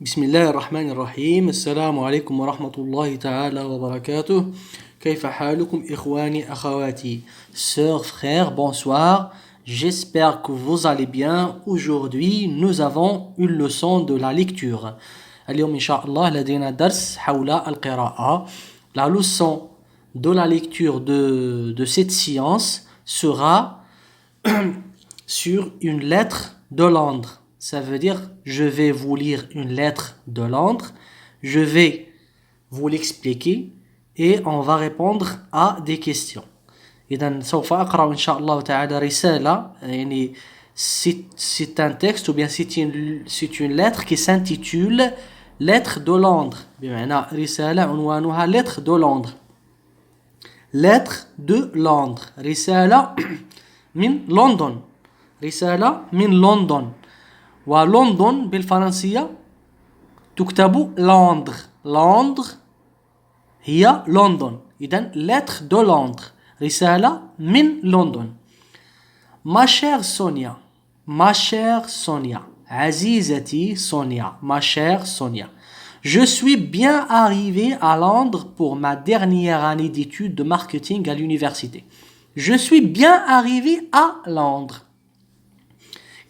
بسم الله الرحمن الرحيم السلام عليكم ورحمة الله تعالى وبركاته كيف حالكم إخواني أخواتي Sœurs, frères, bonsoir. J'espère que vous allez bien. Aujourd'hui, nous avons une leçon de la lecture. اليوم إن شاء الله لدينا درس حول القراءة. La leçon de la lecture de cette science sera sur une lettre de Londres. Ça veut dire, je vais vous lire une lettre de Londres, je vais vous l'expliquer et on va répondre à des questions. إذن سوف أقرأ إن شاء الله تعالى رسالة يعني c'est un texte ou bien c'est une lettre qui s'intitule lettre de Londres بمعنى رسالة عنوانها lettre de Londres. lettre de Londres رسالة من لندن رسالة من لندن ولندن بالفرنسية تكتب لندر لندر هي لندن إذن lettre de Londres رسالة من لندن. Ma chère Sonia ma chère Sonia عزيزتي سونيا ma chère Sonia je suis bien arrivé à Londres pour ma dernière année d'études de marketing à l'université. Je suis bien arrivé à Londres.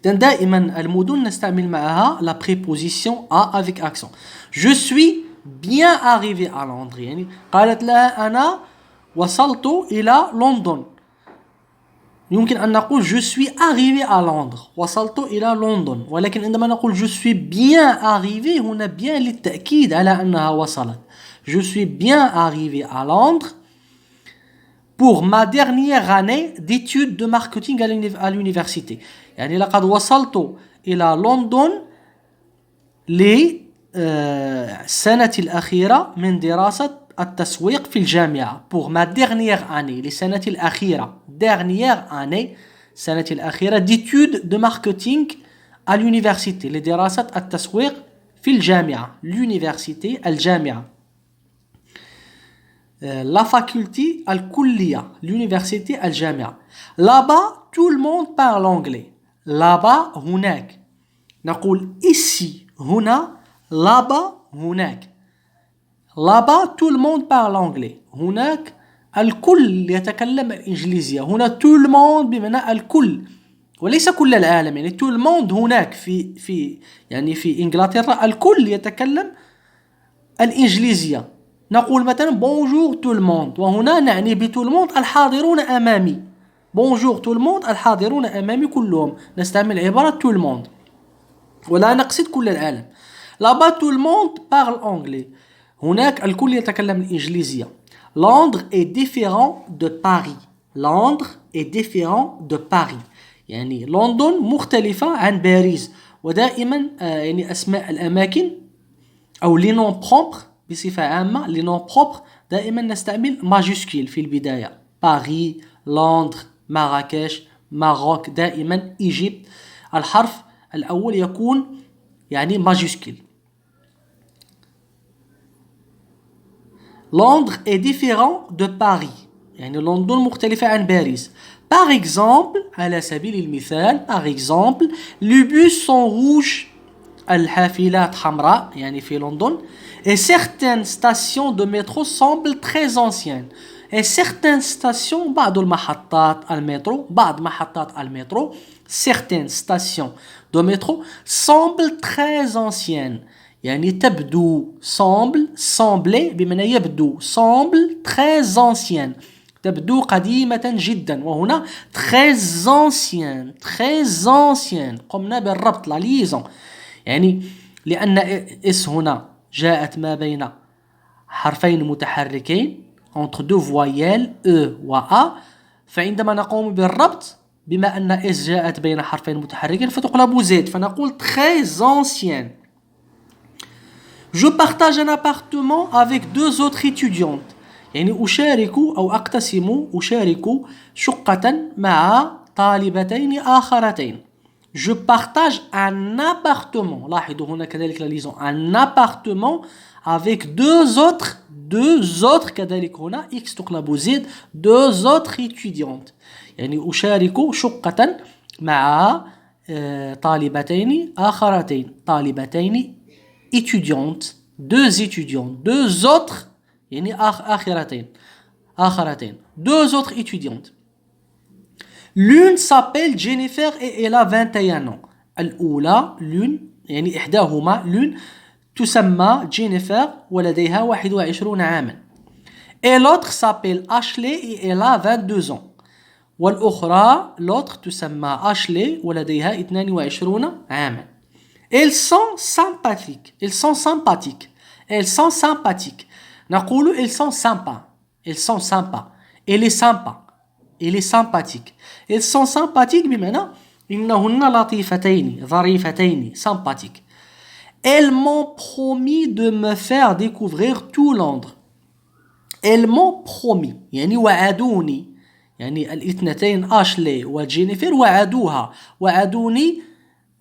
دائما المدن نستعمل معها la préposition à avec accent. Je suis bien arrivé à Londres يعني قالت لها أنا وصلت إلى لندن. يمكن أن نقول je suis arrivé à Londres وصلت إلى لندن ولكن عندما نقول je suis bien arrivé هنا bien للتأكيد على أنها وصلت. Je suis bien arrivé à Londres pour ma dernière année d'études de marketing à l'université. يعني لقد وصلت إلى لندن للسنة الأخيرة من دراسة التسويق في الجامعة. pour ma dernière année للسنة الأخيرة dernière année سنة الأخيرة d'études de marketing à l'université لدراسة التسويق في الجامعة l'université الجامعة. La faculté الكلية l'université الجامعة. Là-bas tout le monde parle anglais. Là-bas هناك. نقول ici هنا là-bas هناك. Là-bas tout le monde parle anglais. هناك الكل يتكلم الإنجليزية. هنا tout le monde بمعنى الكل وليس كل العالم يعني tout le monde هناك في يعني في إنجلترا الكل يتكلم الإنجليزية. نقول مثلا bonjour tout le monde وهنا نعني بتو الموند الحاضرون أمامي. bonjour tout le monde الحاضرون أمامي كلهم. نستعمل عبارة tout le monde ولا نقصد كل العالم. là-bas tout le monde parle anglais. هناك الكل يتكلم الإنجليزية. Londres est différent de Paris. Londres est différent de Paris. يعني لندن مختلفة عن باريس. ودائما يعني أسماء الأماكن أو les noms propres بصفة عامة les noms propres دائما نستعمل ماجيسكيل في البداية. باريس لندن مراكش ماروك دائما إيجيبت الحرف الأول يكون يعني ماجيسكيل. Londres est différent de Paris. يعني لندن مختلفة عن باريس. Par exemple على سبيل المثال par exemple les bus sont rouges الحافلات حمراء يعني في لندن. Et certaines stations de métro semblent très anciennes. Et certaines stations بعض المحطات المترو بعض محطات المترو certaines stations de métro semblent très anciennes. يعني تبدو semble بمعنى يبدو semble très ancienne تبدو قديمة جدا وهنا très ancienne قمنا بالربط la liaison يعني لأن اس هنا جاءت ما بين حرفين متحركين entre deux voyelles e و a فعندما نقوم بالربط بما أن اس جاءت بين حرفين متحركين فتقلب z فنقول très ancienne. Je partage un appartement avec deux autres étudiantes. يعني أشارك شقة مع طالبتين آخرتين. Je partage un appartement. لاحظوا هنا كذلك la liaison. Un appartement avec deux autres كذلك هنا x تقلب z deux autres étudiantes. يعني أشارك شقة مع طالبتين آخرتين طالبتين étudiantes, deux étudiants, deux autres, يعني آخرتين, deux autres étudiantes. L'une s'appelle Jennifer et elle a 21 ans. الأولى l'une يعني إحداهما l'une تسمى جينيفر ولديها 21 عاما. Et l'autre s'appelle Ashley et elle a 22 ans. والأخرى l'autre تسمى Ashley ولديها 22 عاما. Elles sont sympathiques. Elles sont sympathiques. Elles sont sympathiques. نقول elles sont sympas. Elles sont sympas. Elle est sympa. Elle est sympathique. Elles sont sympathiques بمعنى إنهن لطيفتين ظريفتين sympathiques. Elles m'ont promis de me faire découvrir tout Londres. Elles m'ont promis يعني وعدوني يعني الاثنتين أشلي وجينيفر وعدوني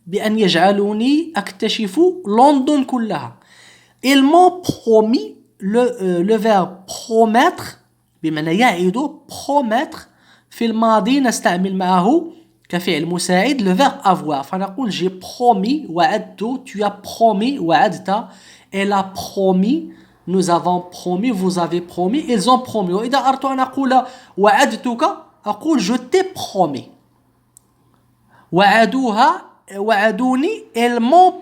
بأن يجعلوني أكتشف لندن كلها. Ils m'ont promis le verbe promettre بمعنى يعد promettre في الماضي نستعمل معه كفعل مساعد le verbe avoir. فنقول j'ai promis وعدت, tu as promis وعدت, elle a promis, nous avons promis, vous avez promis, ils ont promis. وإذا أردت أن أقول وعدتك أقول je t'ai promis. وعدوني elles m'ont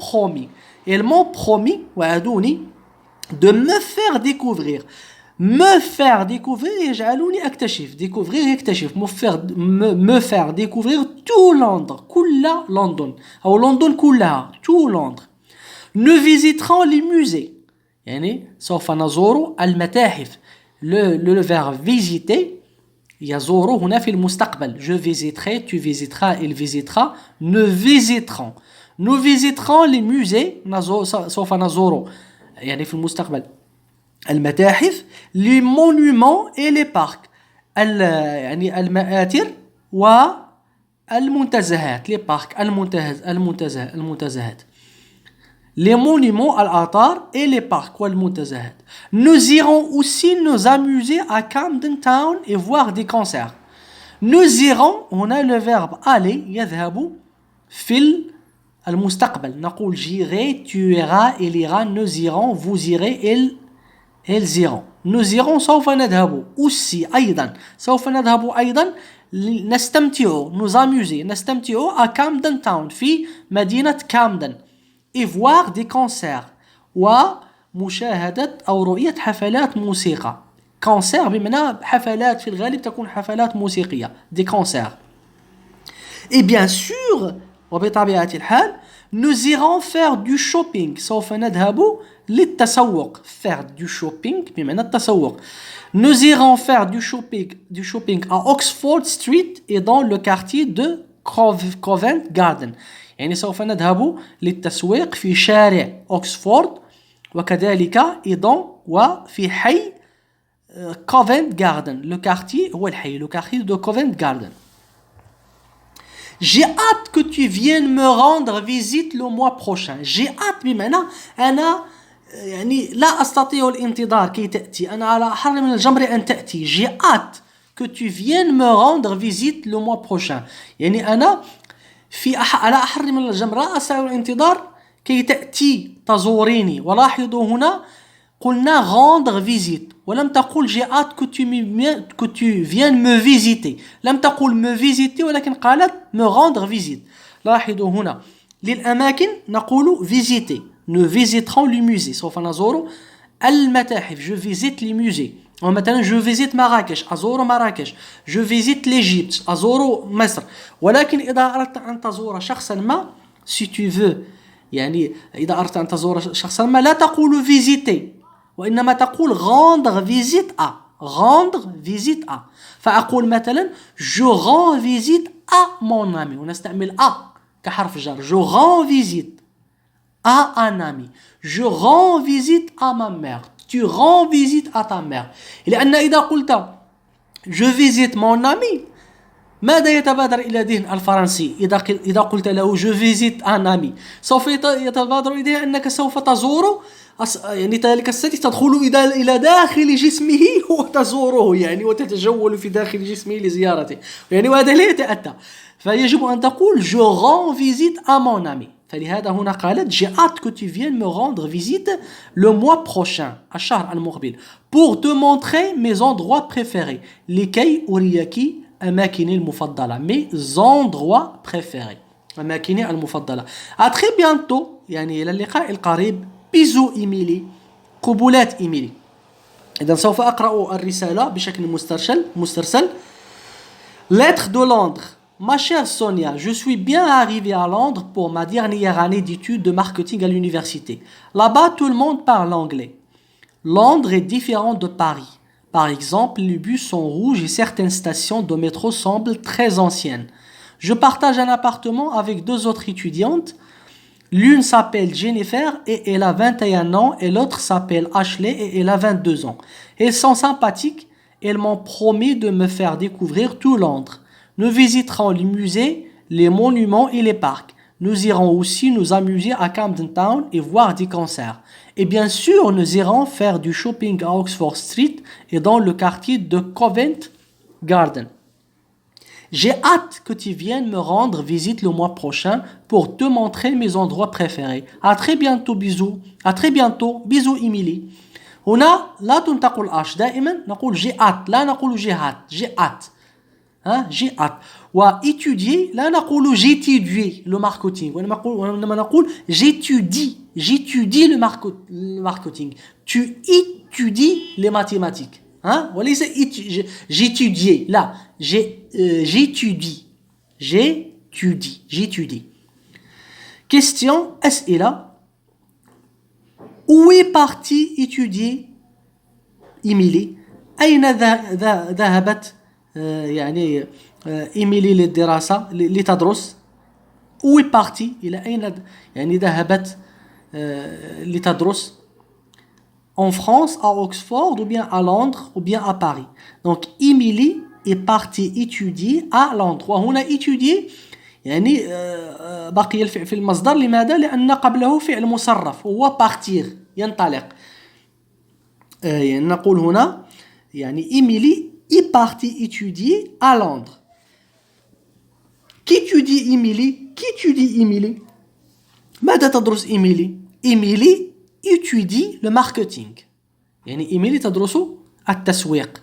promis وعدوني de me faire découvrir. Me faire découvrir يجعلوني أكتشف. Découvrir يكتشف. Me faire découvrir tout Londres. كل لندن أو لندن كلها. Tout Londres. Nous visiterons les musées. يعني سوف نزور المتاحف. Le verbe visiter يزور هنا في المستقبل. Je visiterai, tu visiteras, il visitera. Nous visiterons les musées. سوف نزور يعني في المستقبل المتاحف. les monuments et les parcs. يعني المآثر والمنتزهات. les parcs المنتزهات. les monuments الآثار et les parcs والمنتزهات. Nous irons aussi nous amuser à Camden Town et voir des concerts. Nous irons هنا le verbe aller يذهب في المستقبل. نقول j'irai, tu iras, il ira, nous irons, vous irez, elles iront. Nous irons سوف نذهب aussi أيضا سوف نذهب أيضا نستمتع nous amuser نستمتع à Camden Town في مدينة كامدن et voir des concerts ومشاهدة أو رؤية حفلات موسيقى. concert بمعنى حفلات في الغالب تكون حفلات موسيقية des concerts. Et bien sûr وبطبيعة الحال nous irons faire du shopping سوف نذهب للتسوق. faire du shopping بمعنى التسوق. Nous irons faire du shopping à Oxford Street et dans le quartier de Covent Garden. يعني سوف نذهب للتسويق في شارع أوكسفورد وكذلك أيضا وفي حي Covent Garden. le quartier هو الحي le quartier de Covent Garden. J'ai hâte que tu viennes me rendre visite le mois prochain. J'ai hâte بمعنى أنا يعني لا أستطيع الانتظار كي تأتي. أنا على أحر من الجمر أن تأتي. J'ai hâte que tu viennes me rendre visite le mois prochain. يعني أنا على أحر من الجمر لا أستطيع الانتظار كي تأتي تزوريني. ولاحظوا هنا قلنا rendre visite ولم تقل j'ai hâte que tu viennes me visiter. لم تقل me visiter ولكن قالت me rendre visite. لاحظوا هنا للأماكن نقول visiter. Nous visiterons les musées. سوف نزور المتاحف. je visite les musées. ومثلا je visite مراكش أزور مراكش. je visite l'Égypte أزور مصر. ولكن إذا أردت أن تزور شخصا ما si tu veux يعني إذا أردت أن تزور شخصا ما لا تقول visiter وإنما تقول rendre visite à. فأقول مثلا je rends visite à mon ami ونستعمل à كحرف جر. je rends visite à un ami. je rends visite à ma mère. tu rends visite à ta mère. لأن إذا قلت je visite mon ami ماذا يتبادر إلى ذهن الفرنسي إذا قلت له je visite un ami سوف يتبادر إليه أنك سوف تزور يعني تلك السيد تدخل إلى داخل جسمه وتزوره يعني وتتجول في داخل جسمه لزيارته يعني وهذا لا يتأتى. فيجب أن تقول je rends visite à mon ami. فلهذا هنا قالت j'ai hâte que tu viennes me rendre visite le mois prochain الشهر المقبل pour te montrer mes endroits préférés لكي أريك أماكني المفضلة mes endroits préférés أماكني المفضلة. À très bientôt يعني إلى اللقاء القريب. بيزو إيميلي قبولات إيميلي. إذا سوف أقرأ الرسالة بشكل مسترسل. Lettre de Londres. Ma chère Sonia, je suis bien arrivé à Londres pour ma dernière année d'études de marketing à l'université. Là-bas, tout le monde parle anglais. Londres est différent de Paris. Par exemple, les bus sont rouges et certaines stations de métro semblent très anciennes. Je partage un appartement avec 2 autres étudiantes. L'une s'appelle Jennifer et elle a 21 ans et l'autre s'appelle Ashley et elle a 22 ans. Elles sont sympathiques. Elles m'ont promis de me faire découvrir tout Londres. Nous visiterons les musées, les monuments et les parcs. Nous irons aussi nous amuser à Camden Town et voir des concerts. Et bien sûr, nous irons faire du shopping à Oxford Street et dans le quartier de Covent Garden. J'ai hâte que tu viennes me rendre visite le mois prochain pour te montrer mes endroits préférés. À très bientôt, bisous. À très bientôt, bisous, Emily. هنا لا تنطق الأش دائما نقول جي hâte لا نقول جي هات جي hâte جي hâte وإتوديي لا نقول j'étudie le marketing وإنما نقول j'étudie le marketing tu étudies les mathématiques وليس j'étudiais لا j'étudie question أسئلة. Où est partie étudier إيميلي؟ أين ذهبت يعني إيميلي للدراسة لتدرس؟ Où est partie؟ إلى أين يعني ذهبت لتدرس؟ En France, à Oxford, ou bien à Londres, ou bien à Paris. Donc, Émilie est partie étudier à Londres. وهنا étudier يعني بقي الفعل في المصدر. لماذا؟ لأن قبله فعل مصرف وهو partir ينطلق. يعني نقول هنا يعني إيميلي est partie étudier à Londres. qu'étudie إيميلي؟ ماذا تدرس إيميلي؟ إيميلي étudie le marketing. يعني إيميلي تدرس التسويق.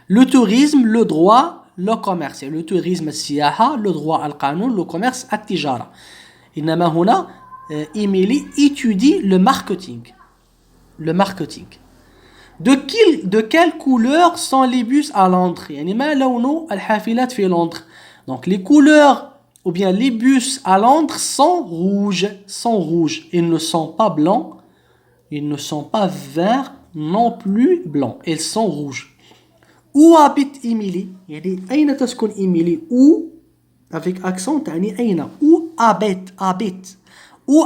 Le tourisme, le droit, le commerce. Le tourisme السياحة, le droit القانون, le commerce التجارة. إنما هنا إيميلي étudie le marketing. De quelle couleur sont les bus à Londres؟ يعني ما لون الحافلات في Londres؟ Donc les couleurs ou bien les bus à Londres sont rouges. Ils ne sont pas blancs, ils ne sont pas verts, non plus blancs. Ils sont rouges. Où habite Emily؟ يعني أين تسكن إيميلي؟ Où avec accent تعني أين. Où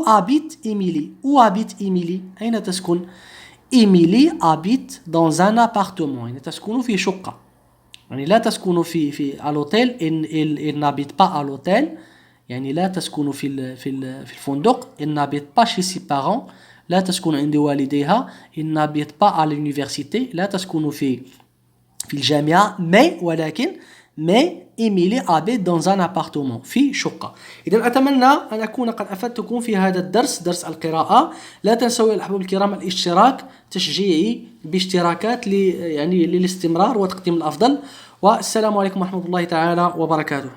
habite Emily؟ أين تسكن؟ Emily habite dans un appartement. يعني تسكن في شقة. يعني لا تسكن في à l'hôtel. Elle n'habite pas à l'hôtel. يعني لا تسكن في الفندق. Elle n'habite pas chez ses parents. لا تسكن عند والديها. Elle n'habite pas à l'université. لا تسكن في الجامعة. mais إيميلي habite dans un appartement في شقة. إذا أتمنى أن أكون قد أفدتكم في هذا الدرس، درس القراءة. لا تنسوا يا الأحباب الكرام الاشتراك، تشجيعي باشتراكات يعني للاستمرار وتقديم الأفضل. والسلام عليكم ورحمة الله تعالى وبركاته.